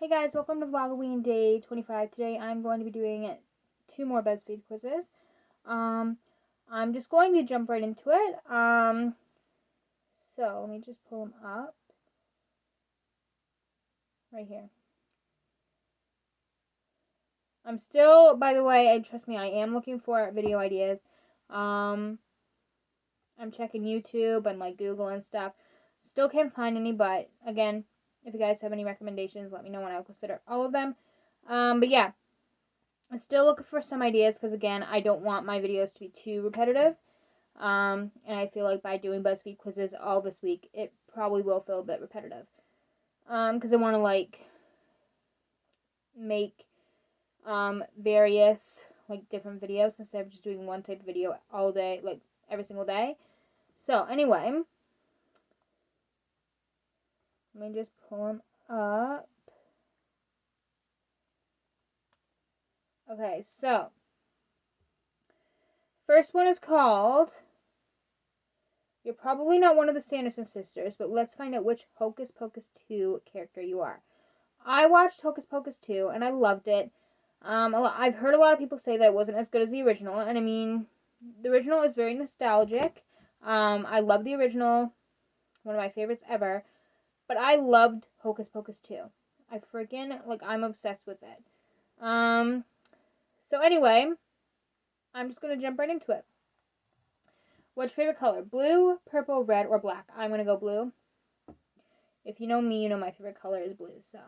Hey guys, welcome to VLOGOWEEN day 25. Today I'm going to be doing 2 more BuzzFeed quizzes. I'm just going to jump right into it. So let me just pull them up right here. I'm still, by the way, trust me, I am looking for video ideas. I'm checking YouTube and like Google and stuff. Still can't find any, but again, if you guys have any recommendations, let me know and I'll consider all of them. But yeah. I'm still looking for some ideas because, again, I don't want my videos to be too repetitive. And I feel like by doing BuzzFeed quizzes all this week, it probably will feel a bit repetitive. Because I want to, like, make various, like, different videos instead of just doing one type of video all day, like, every single day. So, anyway, let me just pull them up. Okay, so first one is called, you're probably not one of the Sanderson sisters, but let's find out which Hocus Pocus 2 character you are. I watched Hocus Pocus 2 and I loved it. I've heard a lot of people say that it wasn't as good as the original, and I mean, the original is very nostalgic. I love the original, one of my favorites ever, but I loved Hocus Pocus 2. I freaking, like, I'm obsessed with it. So anyway, I'm just going to jump right into it. What's your favorite color? Blue, purple, red, or black? I'm going to go blue. If you know me, you know my favorite color is blue, so.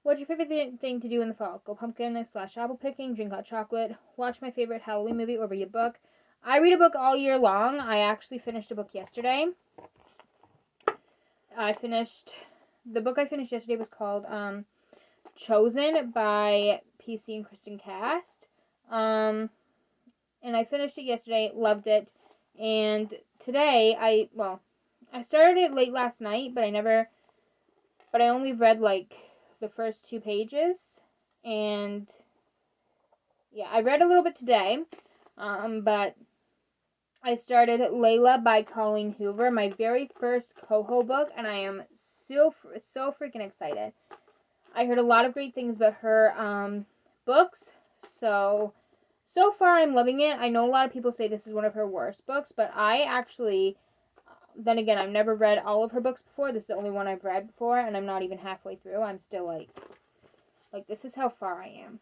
What's your favorite thing to do in the fall? Go pumpkin / apple picking, drink hot chocolate, watch my favorite Halloween movie, or read a book. I read a book all year long. I actually finished a book yesterday. The book I finished yesterday was called Chosen by PC and Kristen Cast. And I finished it yesterday, loved it. And today, I started it late last night, but I only read like the first 2 pages. And yeah, I read a little bit today. But I started Layla by Colleen Hoover, my very first Coho book, and I am so freaking excited. I heard a lot of great things about her books, so far I'm loving it. I know a lot of people say this is one of her worst books, but I actually, then again, I've never read all of her books before. This is the only one I've read before, and I'm not even halfway through. I'm still like this is how far I am.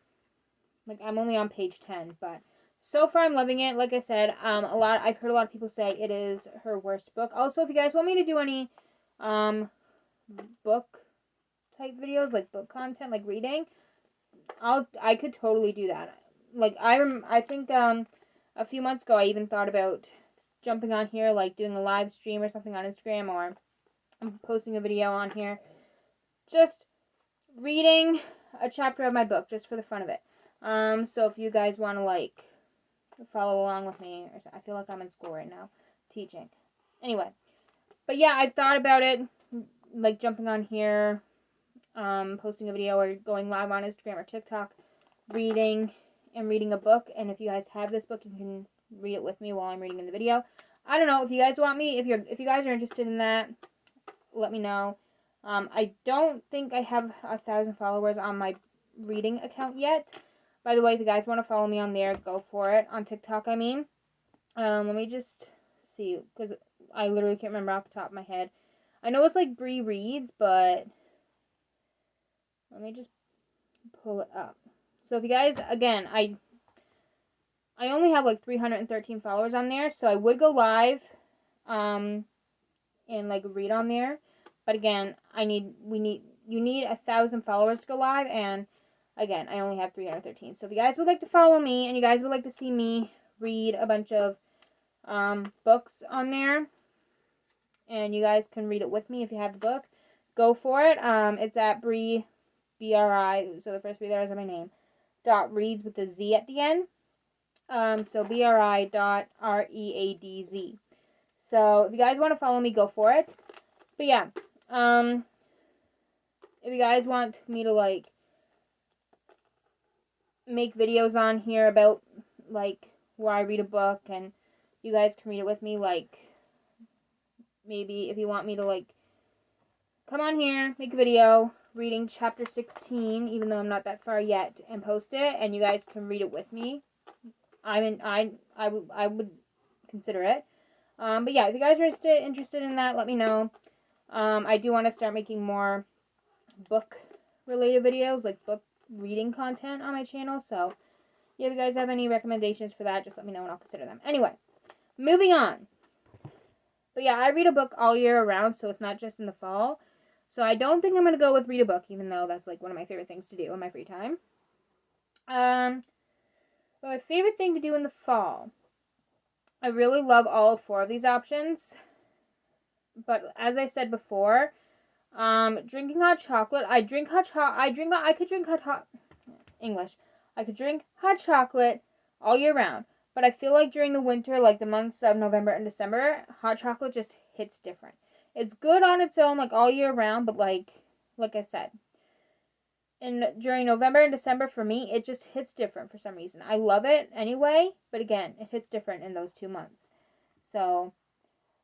Like, I'm only on page 10, but so far I'm loving it. Like I said, I've heard a lot of people say it is her worst book. Also, if you guys want me to do any book type videos, like book content, like reading, I could totally do that. Like, I think a few months ago I even thought about jumping on here, like doing a live stream or something on Instagram, or I'm posting a video on here, just reading a chapter of my book just for the fun of it. So if you guys want to like follow along with me, I feel like I'm in school right now teaching. Anyway, but yeah, I've thought about it, like jumping on here, posting a video or going live on Instagram or TikTok, reading a book. And if you guys have this book, you can read it with me while I'm reading in the video. I don't know if you guys want me. If you guys are interested in that, let me know. I don't think I have 1,000 followers on my reading account yet. By the way, if you guys want to follow me on there, go for it. On TikTok, I mean. Let me just see, because I literally can't remember off the top of my head. I know it's like Bree Reads, but let me just pull it up. So if you guys, again, I only have like 313 followers on there, so I would go live and like read on there. But again, you need 1,000 followers to go live, and again, I only have 313. So if you guys would like to follow me and you guys would like to see me read a bunch of books on there, and you guys can read it with me if you have the book, go for it. It's at Bree, B-R-I, so the first 3 letters of my name, .reads with a Z at the end. So BRI.READZ. So if you guys want to follow me, go for it. But yeah, if you guys want me to like make videos on here about like where I read a book and you guys can read it with me, like maybe if you want me to like come on here, make a video, reading chapter 16, even though I'm not that far yet, and post it, and you guys can read it with me. I would consider it. But yeah, if you guys are interested in that, let me know. I do want to start making more book related videos, like book reading content on my channel. So yeah, if you guys have any recommendations for that, just let me know and I'll consider them. Anyway, moving on. But yeah, I read a book all year around, so it's not just in the fall. So I don't think I'm going to go with read a book, even though that's like one of my favorite things to do in my free time. But my favorite thing to do in the fall, I really love all 4 of these options. But as I said before, drinking hot chocolate. I could drink hot chocolate all year round. But I feel like during the winter, like the months of November and December, hot chocolate just hits different. It's good on its own, like all year round, but like I said, during November and December for me, it just hits different for some reason. I love it anyway, but again, it hits different in those 2 months. So,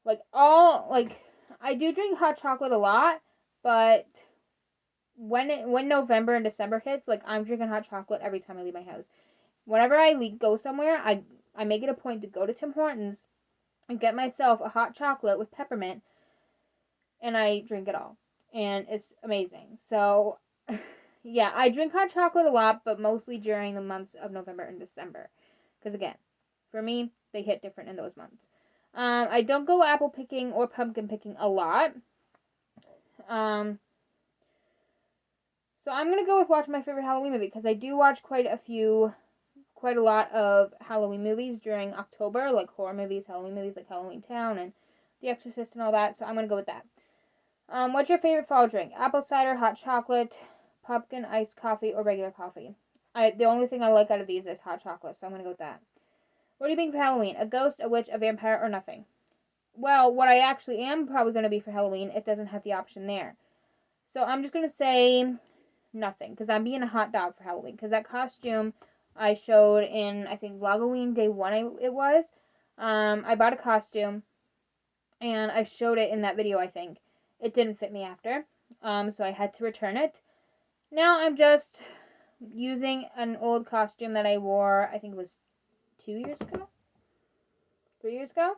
I do drink hot chocolate a lot, but when November and December hits, like I'm drinking hot chocolate every time I leave my house. Whenever I go somewhere, I make it a point to go to Tim Hortons and get myself a hot chocolate with peppermint, and I drink it all, and it's amazing. So, yeah, I drink hot chocolate a lot, but mostly during the months of November and December, because again, for me, they hit different in those months. I don't go apple picking or pumpkin picking a lot. So I'm going to go with watching my favorite Halloween movie, because I do watch quite a lot of Halloween movies during October, like horror movies, Halloween movies, like Halloween Town and The Exorcist and all that, so I'm going to go with that. What's your favorite fall drink? Apple cider, hot chocolate, pumpkin iced coffee, or regular coffee? The only thing I like out of these is hot chocolate, so I'm going to go with that. What are you being for Halloween? A ghost, a witch, a vampire, or nothing? Well, what I actually am probably going to be for Halloween, it doesn't have the option there. So I'm just going to say nothing, because I'm being a hot dog for Halloween, because that costume I showed in, I think, VLOGOWEEN Day 1 it was. I bought a costume, and I showed it in that video, I think. It didn't fit me after, so I had to return it. Now I'm just using an old costume that I wore, I think it was 2 years ago? 3 years ago?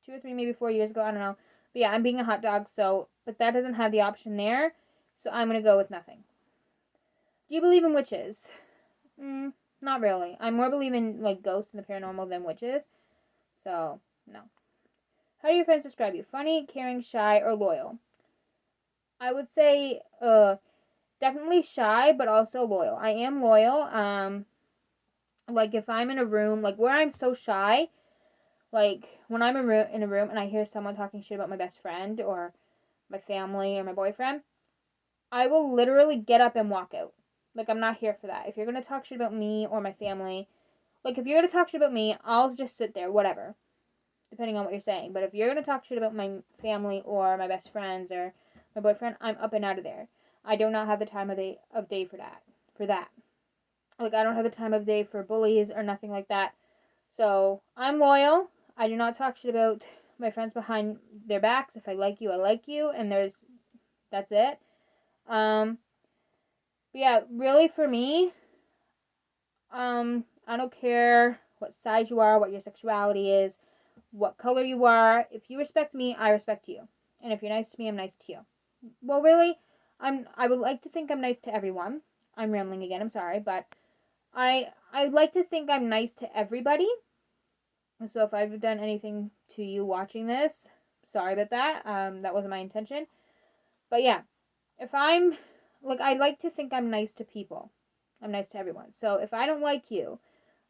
2 or 3, maybe 4 years ago, I don't know. But yeah, I'm being a hot dog, but that doesn't have the option there, so I'm going to go with nothing. Do you believe in witches? Not really. I more believe in, like, ghosts and the paranormal than witches, so, no. How do your friends describe you? Funny, caring, shy, or loyal? I would say, definitely shy, but also loyal. I am loyal. Like, if I'm in a room, like, where I'm so shy, like, when I'm in a room and I hear someone talking shit about my best friend or my family or my boyfriend, I will literally get up and walk out. Like, I'm not here for that. If you're going to talk shit about me or my family, like, if you're going to talk shit about me, I'll just sit there, whatever, depending on what you're saying. But if you're going to talk shit about my family or my best friends or my boyfriend, I'm up and out of there. I do not have the time of day for that. Like, I don't have the time of day for bullies or nothing like that. So, I'm loyal. I do not talk shit about my friends behind their backs. If I like you, I like you. And that's it. But yeah, really for me, I don't care what size you are, what your sexuality is, what color you are. If you respect me, I respect you. And if you're nice to me, I'm nice to you. Well, really, I would like to think I'm nice to everyone. I'm rambling again, I'm sorry, but I like to think I'm nice to everybody. So if I've done anything to you watching this, sorry about that. That wasn't my intention. But yeah, I like to think I'm nice to people. I'm nice to everyone. So if I don't like you,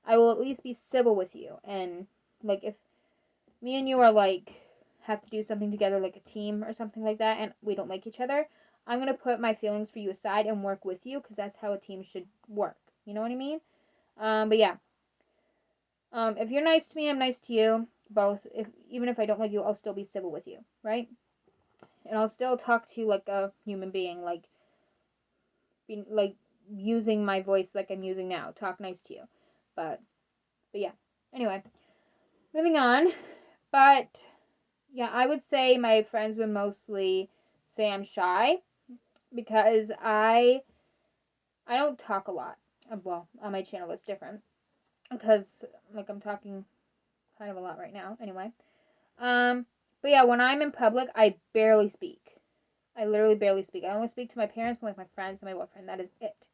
I will at least be civil with you. And, like, if me and you are, like, have to do something together, like a team or something like that, and we don't like each other, I'm going to put my feelings for you aside and work with you, because that's how a team should work. You know what I mean? But yeah. If you're nice to me, I'm nice to you. Both. Even if I don't like you, I'll still be civil with you, right? And I'll still talk to you like a human being, like using my voice like I'm using now. Talk nice to you. But yeah. Anyway, moving on. But yeah, I would say my friends would mostly say I'm shy. because I don't talk a lot. Well, on my channel it's different because like I'm talking kind of a lot right now. Anyway, but yeah, when I'm in public, I barely speak. I literally barely speak. I only speak to my parents and like my friends and my boyfriend. That is it.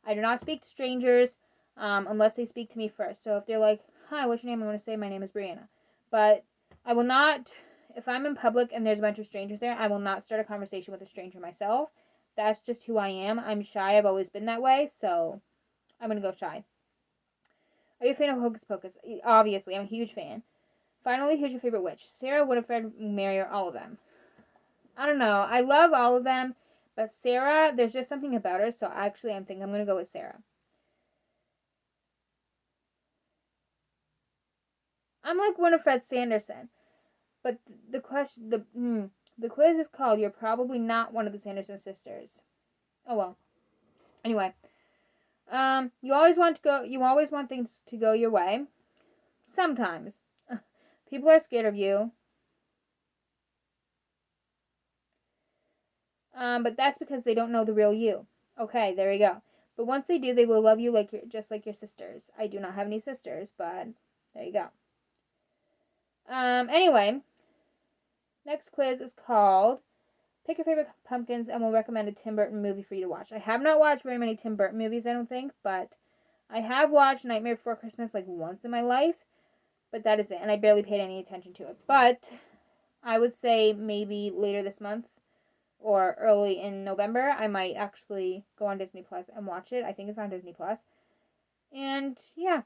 I do not speak to strangers unless they speak to me first. So if they're like, "Hi, what's your name?" I'm going to say my name is Brianna. But I will not. If I'm in public and there's a bunch of strangers there, I will not start a conversation with a stranger myself. That's just who I am. I'm shy. I've always been that way. So I'm going to go shy. Are you a fan of Hocus Pocus? Obviously, I'm a huge fan. Finally, who's your favorite witch? Sarah, Winifred, Mary, or all of them? I don't know. I love all of them. But Sarah, there's just something about her. So actually, I'm going to go with Sarah. I'm like Winifred Sanderson. But the quiz is called "You're probably not one of the Sanderson sisters." Oh well. Anyway, you always want things to go your way. Sometimes, people are scared of you. But that's because they don't know the real you. Okay, there you go. But once they do, they will love you just like your sisters. I do not have any sisters, but there you go. Anyway, next quiz is called Pick Your Favorite Pumpkins and we'll recommend a Tim Burton movie for you to watch. I have not watched very many Tim Burton movies, I don't think, but I have watched Nightmare Before Christmas like once in my life, but that is it, and I barely paid any attention to it. But I would say maybe later this month or early in November, I might actually go on Disney Plus and watch it. I think it's on Disney Plus. And yeah.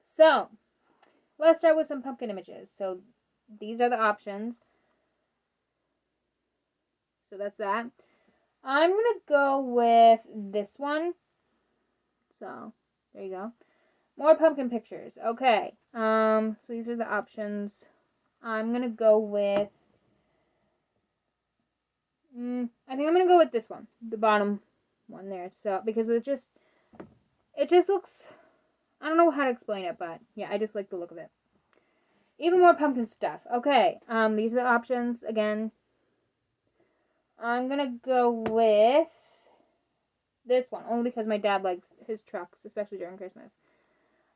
So, let's start with some pumpkin images. So, these are the options. So, that's that. I'm going to go with this one. So, there you go. More pumpkin pictures. Okay. So, these are the options. I'm going to go with I think I'm going to go with this one. The bottom one there. So, because it just looks, I don't know how to explain it, but yeah, I just like the look of it. Even more pumpkin stuff. Okay. These are the options. Again, I'm going to go with this one. Only because my dad likes his trucks, especially during Christmas.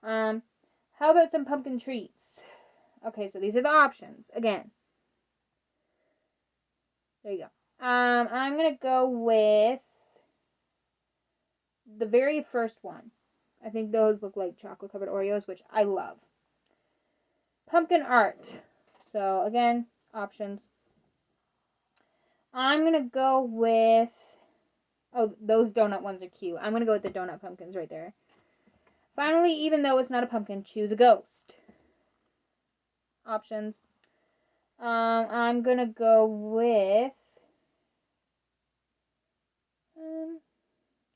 How about some pumpkin treats? Okay, so these are the options. Again. There you go. I'm going to go with the very first one. I think those look like chocolate covered Oreos, which I love. Pumpkin art. So, again, options. I'm going to go with, oh, those donut ones are cute. I'm going to go with the donut pumpkins right there. Finally, even though it's not a pumpkin, choose a ghost. Options. I'm going to go with,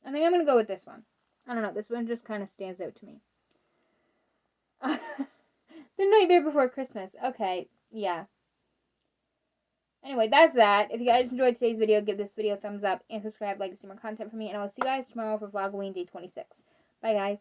I think I'm going to go with this one. I don't know. This one just kind of stands out to me. The Nightmare Before Christmas. Okay. Yeah. Anyway, that's that. If you guys enjoyed today's video, give this video a thumbs up and subscribe, like to see more content from me. And I will see you guys tomorrow for VLOGOWEEN Day 26. Bye, guys.